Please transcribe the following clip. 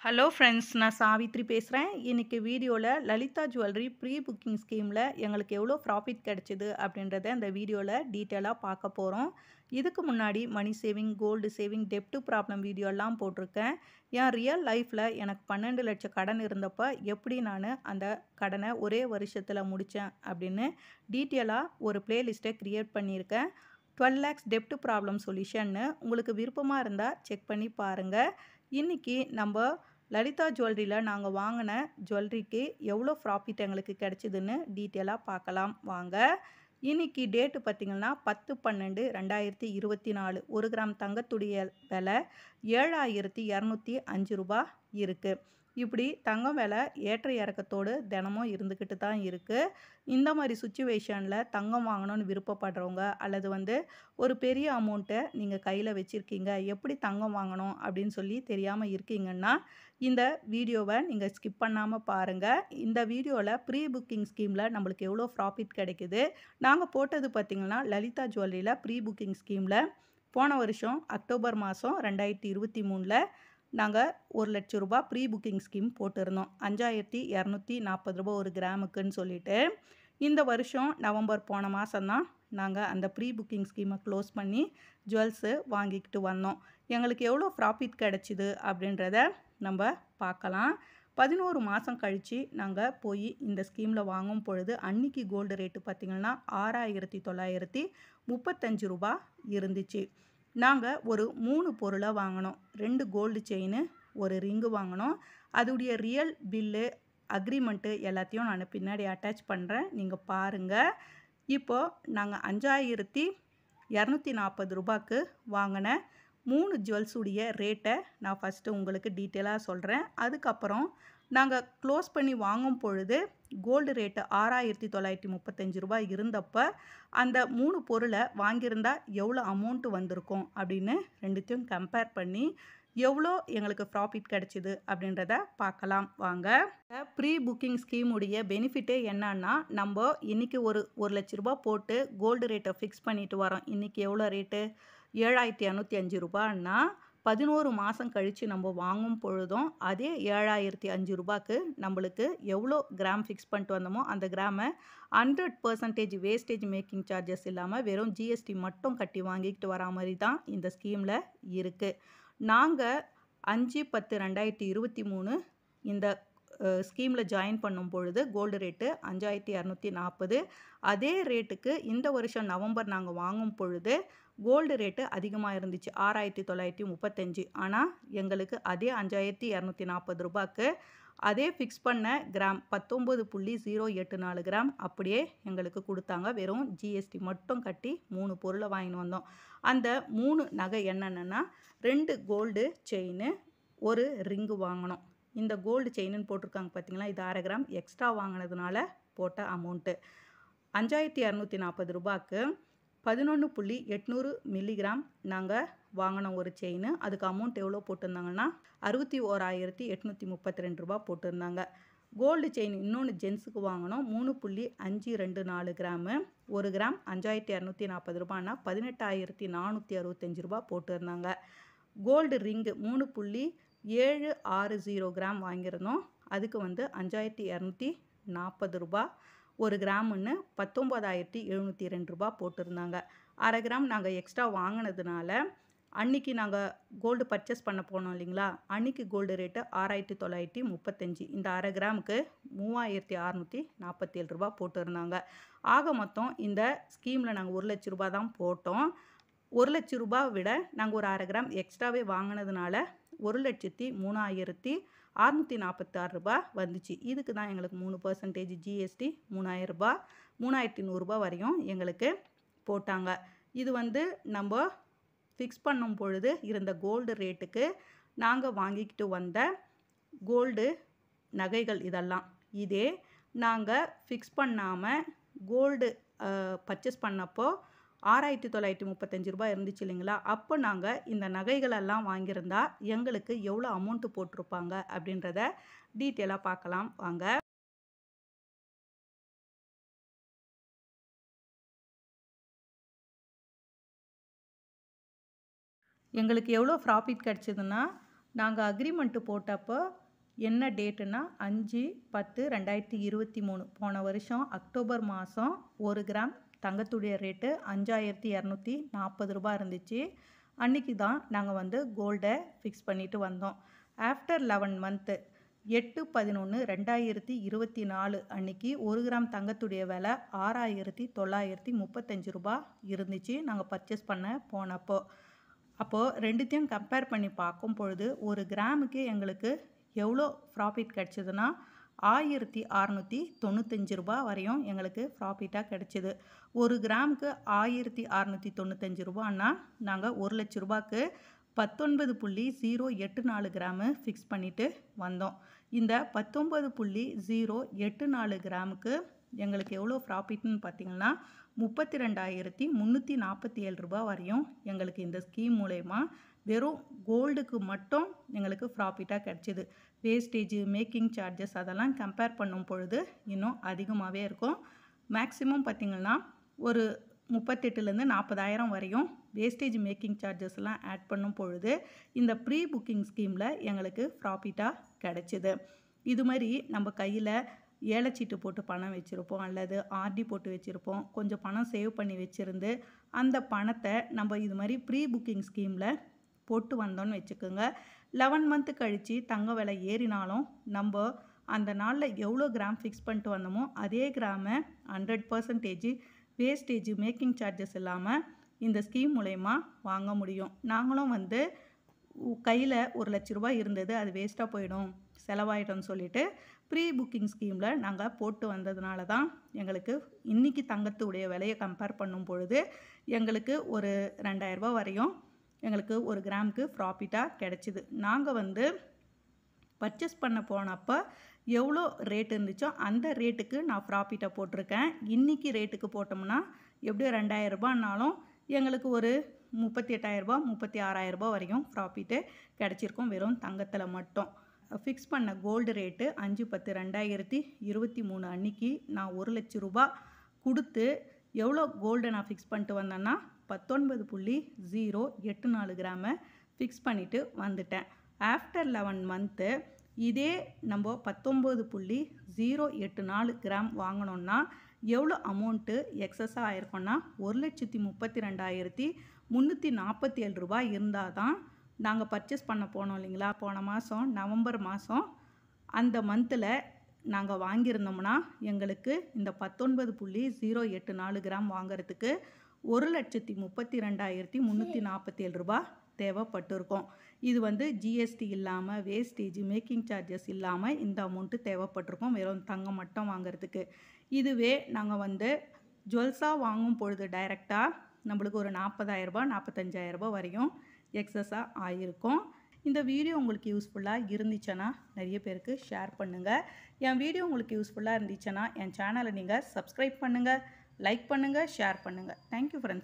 Hello friends, நான் சாவித்ரி பேசுகிறேன். இன்னைக்கு வீடியோவில் லலிதா ஜுவல்லரி ப்ரீ புக்கிங் ஸ்கீமில் எங்களுக்கு எவ்வளோ ப்ராஃபிட் கிடைச்சிது அப்படின்றத இந்த வீடியோவில் டீட்டெயிலாக பார்க்க போகிறோம். இதுக்கு முன்னாடி மணி சேவிங், கோல்டு சேவிங், டெப்ட் ப்ராப்ளம் வீடியோலாம் போட்டிருக்கேன். என் ரியல் லைஃப்பில் எனக்கு 12 லட்சம் கடன் இருந்தப்போ எப்படி நான் அந்த கடனை ஒரே வருஷத்தில் முடித்தேன் அப்படின்னு டீட்டெயிலாக ஒரு பிளேலிஸ்ட்டை க்ரியேட் பண்ணியிருக்கேன். 12 லேக்ஸ் டெப்ட் ப்ராப்ளம் சொல்யூஷன்னு உங்களுக்கு விருப்பமாக இருந்தால் செக் பண்ணி பாருங்கள். இன்றைக்கி நம்ம லலிதா ஜுவல்லரியில் நாங்கள் வாங்கின ஜுவல்லரிக்கு எவ்வளோ ப்ராஃபிட் எங்களுக்கு கிடைச்சிதுன்னு டீட்டெயிலாக பார்க்கலாம் வாங்க. இன்றைக்கி டேட்டு பார்த்திங்கன்னா 10/12/2024. 1 கிராம் தங்கத்துடைய விலை 7205 ரூபா இருக்குது. இப்படி தங்கம் விலை ஏற்ற இறக்கத்தோடு தினமும் இருந்துக்கிட்டு தான் இருக்குது. இந்த மாதிரி சுச்சுவேஷனில் தங்கம் வாங்கணும்னு விருப்பப்படுறவங்க அல்லது ஒரு பெரிய அமௌண்ட்டை நீங்கள் கையில் வச்சுருக்கீங்க, எப்படி தங்கம் வாங்கணும் அப்படின்னு சொல்லி தெரியாமல் இருக்கீங்கன்னா இந்த வீடியோவை நீங்கள் ஸ்கிப் பண்ணாமல் பாருங்கள். இந்த வீடியோவில் ப்ரீ புக்கிங் ஸ்கீமில் நம்மளுக்கு எவ்வளோ ப்ராஃபிட் கிடைக்குது. நாங்கள் போட்டது பார்த்திங்கன்னா லலிதா ஜுவல்லரியில் ப்ரீ புக்கிங் ஸ்கீமில் போன வருஷம் அக்டோபர் மாதம் 2023 நாங்கள் 1 லட்சம் ரூபா ப்ரீ புக்கிங் ஸ்கீம் போட்டிருந்தோம். 5240 ரூபா ஒரு கிராமுக்குன்னு சொல்லிட்டு. இந்த வருஷம் நவம்பர் போன மாதம்தான் நாங்கள் அந்த ப்ரீ புக்கிங் ஸ்கீமை க்ளோஸ் பண்ணி ஜுவல்ஸு வாங்கிக்கிட்டு வந்தோம். எங்களுக்கு எவ்வளோ ப்ராஃபிட் கிடச்சிது அப்படின்றத நம்ம பார்க்கலாம். 11 மாதம் கழித்து நாங்கள் போய் இந்த ஸ்கீமில் வாங்கும் பொழுது அன்றைக்கி கோல்டு ரேட்டு பார்த்திங்கன்னா 6935 ரூபா இருந்துச்சு. நாங்கள் ஒரு 3 பொருளை வாங்கினோம். 2 கோல்டு செயின், ஒரு ரிங்கு வாங்கினோம். அதுடைய ரியல் பில்லு, அக்ரிமெண்ட்டு எல்லாத்தையும் நான் பின்னாடி அட்டாச் பண்ணுறேன், நீங்கள் பாருங்கள். இப்போது நாங்கள் 5240 ரூபாய்க்கு வாங்கின 3 ஜுவல்ஸுடைய ரேட்டை நான் ஃபஸ்ட்டு உங்களுக்கு டீட்டெயிலாக சொல்கிறேன். அதுக்கப்புறம் நாங்கள் க்ளோஸ் பண்ணி வாங்கும் பொழுது கோல்டு ரேட்டு 6935 ரூபாய் இருந்தப்போ அந்த 3 பொருளை வாங்கியிருந்தால் எவ்வளோ அமௌண்ட்டு வந்திருக்கும் அப்படின்னு ரெண்டுத்தையும் கம்பேர் பண்ணி எவ்வளோ எங்களுக்கு ப்ராஃபிட் கிடச்சிது அப்படின்றத பார்க்கலாம் வாங்க. ப்ரீ புக்கிங் ஸ்கீமுடைய பெனிஃபிட்டே என்னன்னா, நம்ம இன்றைக்கி ஒரு லட்ச ரூபா போட்டு கோல்டு ரேட்டை ஃபிக்ஸ் பண்ணிட்டு வரோம். இன்றைக்கி எவ்வளோ ரேட்டு 7205 ரூபான்னா 11 மாதம் கழித்து நம்ம வாங்கும் பொழுதும் அதே 7005 ரூபாய்க்கு நம்மளுக்கு எவ்வளோ கிராம் ஃபிக்ஸ் பண்ணிட்டு வந்தோமோ அந்த கிராமை 100% வேஸ்டேஜ் மேக்கிங் சார்ஜஸ் இல்லாமல் வெறும் ஜிஎஸ்டி மட்டும் கட்டி வாங்கிக்கிட்டு வரா மாதிரி தான் இந்த ஸ்கீமில் இருக்குது. நாங்கள் 5/10/2023 இந்த ஸ்கீமில் ஜாயின் பண்ணும் பொழுது கோல்டு ரேட்டு 5240. அதே ரேட்டுக்கு இந்த வருஷம் நவம்பர் நாங்கள் வாங்கும் பொழுது கோல்டு ரேட்டு அதிகமாக இருந்துச்சு, 6935. ஆனால் எங்களுக்கு அதே 5240 ரூபாய்க்கு அதே ஃபிக்ஸ் பண்ண கிராம் 19.084 கிராம் அப்படியே எங்களுக்கு கொடுத்தாங்க. வெறும் ஜிஎஸ்டி மட்டும் கட்டி 3 பொருளை வாங்கின்னு வந்தோம். அந்த 3 நகை என்னென்னா 2 கோல்டு செயின், ஒரு ரிங்கு வாங்கினோம். இந்த கோல்டு செயின்னு போட்டிருக்காங்க பார்த்தீங்களா, இது 1/2 கிராம் எக்ஸ்ட்ரா வாங்கினதுனால போட்ட அமௌண்ட்டு. 5240 ரூபாய்க்கு 11.800 மில்லிகிராம் நாங்கள் வாங்கின ஒரு செயின். அதுக்கு அமௌண்ட் எவ்வளோ போட்டிருந்தாங்கன்னா 61,832 ரூபா போட்டிருந்தாங்க. கோல்டு செயின் இன்னொன்று ஜென்ஸுக்கு வாங்கினோம், 3.524 கிராமு. 1 கிராம் 5240 ரூபான்னா 18,465 ரூபா போட்டிருந்தாங்க. கோல்டு ரிங்கு 3.760 கிராம் வாங்கியிருந்தோம். அதுக்கு 5,240 ரூபா. 1 கிராமுன்னு 19,702 ரூபா போட்டிருந்தாங்க. 1/2 கிராம் நாங்கள் எக்ஸ்ட்ரா வாங்கினதுனால அன்றைக்கி நாங்கள் கோல்டு பர்ச்சேஸ் பண்ண போனோம் இல்லைங்களா, அன்றைக்கி கோல்டு ரேட்டு 6,935. இந்த 1/2 கிராமுக்கு 3,647 ரூபா போட்டிருந்தாங்க. ஆக மொத்தம் இந்த ஸ்கீமில் நாங்கள் 1 லட்ச ரூபா தான் போட்டோம். 1 லட்ச ரூபா விட நாங்கள் ஒரு 1/2 கிராம் எக்ஸ்ட்ராவே வாங்கினதுனால 1,03,646 ரூபா வந்துச்சு. இதுக்கு தான் எங்களுக்கு 3% ஜிஎஸ்டி 3000 ரூபா, 3100 ரூபா வரையும் எங்களுக்கு போட்டாங்க. இது நம்ம ஃபிக்ஸ் பண்ணும் பொழுது இருந்த கோல்டு ரேட்டுக்கு நாங்கள் வாங்கிக்கிட்டு வந்த கோல்டு நகைகள் இதெல்லாம். இதே நாங்கள் ஃபிக்ஸ் பண்ணாமல் கோல்டு பர்ச்சேஸ் பண்ணப்போ 6,935 ரூபா இருந்துச்சு இல்லைங்களா, அப்போ நாங்கள் இந்த நகைகளெல்லாம் வாங்கியிருந்தா எங்களுக்கு எவ்வளோ அமௌண்ட்டு போட்டிருப்பாங்க அப்படின்றத டீட்டெயிலாக பார்க்கலாம் வாங்க. எங்களுக்கு எவ்வளோ ப்ராஃபிட் கிடச்சிதுன்னா நாங்கள் அக்ரிமெண்ட்டு போட்டப்போ என்ன டேட்டுன்னா 5/10/2023 போன வருஷம் அக்டோபர் மாதம் 1 கிராம் தங்கத்துடைய ரேட்டு 5240 ரூபாய் இருந்துச்சு. அன்றைக்கி தான் நாங்கள் வந்து கோல்டை ஃபிக்ஸ் பண்ணிட்டு வந்தோம். ஆஃப்டர் 11 மந்த்து 8/11/2024 அன்றைக்கி 1 கிராம் தங்கத்துடைய விலை 6935 ரூபாய் இருந்துச்சு நாங்கள் பர்ச்சேஸ் பண்ண போனப்போ. அப்போது ரெண்டுத்தையும் கம்பேர் பண்ணி பார்க்கும் பொழுது 1 கிராமுக்கு எங்களுக்கு எவ்வளோ ப்ராஃபிட் கிடச்சிதுன்னா 1695 ரூபாய் வரையும் எங்களுக்கு ப்ராஃபிட்டாக கிடச்சிது. 1 கிராமுக்கு 1695 ரூபான்னா நாங்கள் 1 லட்ச ரூபாய்க்கு 19.084 கிராமு ஃபிக்ஸ் பண்ணிவிட்டு வந்தோம். இந்த 19.084 கிராமுக்கு எங்களுக்கு எவ்வளோ ப்ராஃபிட்னு பார்த்திங்கன்னா 32,347 ரூபாய் வரையும் எங்களுக்கு இந்த ஸ்கீம் மூலயமா வெறும் கோல்டுக்கு மட்டும் எங்களுக்கு ப்ராஃபிட்டாக கிடச்சிது. வேஸ்டேஜ், மேக்கிங் சார்ஜஸ் அதெல்லாம் கம்பேர் பண்ணும் பொழுது இன்னும் அதிகமாகவே இருக்கும். மேக்ஸிமம் பார்த்திங்கன்னா ஒரு 38,000 40,000 வரையும் வேஸ்டேஜ் மேக்கிங் சார்ஜஸ்லாம் ஆட் பண்ணும் பொழுது இந்த ப்ரீ புக்கிங் ஸ்கீமில் எங்களுக்கு ப்ராஃபிட்டாக கிடச்சிது. இது மாதிரி நம்ம கையில் ஏலச்சீட்டு போட்டு பணம் வச்சுருப்போம் அல்லது ஆர்டி போட்டு வச்சுருப்போம். கொஞ்சம் பணம் சேவ் பண்ணி வச்சுருந்து அந்த பணத்தை நம்ம இது மாதிரி ப்ரீ புக்கிங் ஸ்கீமில் போட்டு வந்தோன்னு வச்சுக்கோங்க. 11 மந்த்து கழித்து தங்க விலை ஏறினாலும் நம்ம அந்த நாளில் எவ்வளோ கிராம் ஃபிக்ஸ் பண்ணிட்டு வந்தோமோ அதே கிராமை 100% வேஸ்டேஜ் மேக்கிங் சார்ஜஸ் இல்லாமல் இந்த ஸ்கீம் மூலயமா வாங்க முடியும். நாங்களும் வந்து கையில் 1 லட்ச ரூபாய் இருந்தது, அது வேஸ்ட்டாக போயிடும் செலவாயிடும்னு சொல்லிட்டு ப்ரீ புக்கிங் ஸ்கீமில் நாங்கள் போட்டு வந்ததுனால தான் எங்களுக்கு இன்றைக்கி தங்கத்துடைய விலையை கம்பேர் பண்ணும் பொழுது எங்களுக்கு ஒரு 2000 ரூபாய் வரையும் எங்களுக்கு 1 கிராமுக்கு ப்ராஃபிட்டாக கிடச்சிது. நாங்கள் வந்து பர்ச்சேஸ் பண்ண போனப்போ எவ்வளோ ரேட் இருந்துச்சோ அந்த ரேட்டுக்கு நான் ப்ராஃபிட்டை போட்டிருக்கேன். இன்றைக்கி ரேட்டுக்கு போட்டோம்னா எப்படியோ 2000 ரூபான்னாலும் எங்களுக்கு ஒரு 38,000 ரூபாய் 36,000 ரூபாய் வரையும் ப்ராஃபிட்டு கிடச்சிருக்கும் வெறும் தங்கத்தில் மட்டும். ஃபிக்ஸ் பண்ண கோல்டு ரேட்டு 5/10/2023 அன்றைக்கி நான் 1 லட்ச ரூபாய் கொடுத்து எவ்வளோ கோல்டை நான் ஃபிக்ஸ் பண்ணிட்டு வந்தேன்னா 19.084 கிராமை ஃபிக்ஸ் பண்ணிவிட்டு வந்துட்டேன். ஆஃப்டர் 11 மந்த்து இதே நம்ம 19.084 கிராம் வாங்கினோன்னா எவ்வளோ அமௌண்ட்டு எக்ஸஸாக ஆயிருக்கோன்னா 1,32,347 ரூபாய் இருந்தால் தான் நாங்கள் பர்ச்சேஸ் பண்ண போனோம் இல்லைங்களா, போன மாதம் நவம்பர் மாதம் அந்த மந்தில் நாங்கள் வாங்கியிருந்தோம்னா எங்களுக்கு இந்த 19.084 கிராம் வாங்கிறதுக்கு 1,32,347 ரூபாய் தேவைப்பட்டிருக்கோம். இது வந்து ஜிஎஸ்டி இல்லாமல் வேஸ்டேஜ் மேக்கிங் சார்ஜஸ் இல்லாமல் இந்த அமௌண்ட்டு தேவைப்பட்டிருக்கோம் வெறும் தங்கம் மட்டும் வாங்கிறதுக்கு. இதுவே நாங்கள் வந்து ஜுவல்ஸாக வாங்கும் பொழுது டைரெக்டாக நம்மளுக்கு ஒரு 40,000 ரூபாய் 45,000 ரூபாய் வரையும் எக்ஸஸாக ஆகிருக்கும். இந்த வீடியோ உங்களுக்கு யூஸ்ஃபுல்லாக இருந்துச்சுன்னா நிறைய பேருக்கு ஷேர் பண்ணுங்கள். என் வீடியோ உங்களுக்கு யூஸ்ஃபுல்லாக இருந்துச்சுன்னா என் சேனலை நீங்கள் சப்ஸ்கிரைப் பண்ணுங்கள், லைக் பண்ணுங்கள், ஷேர் பண்ணுங்கள். Thank you friends.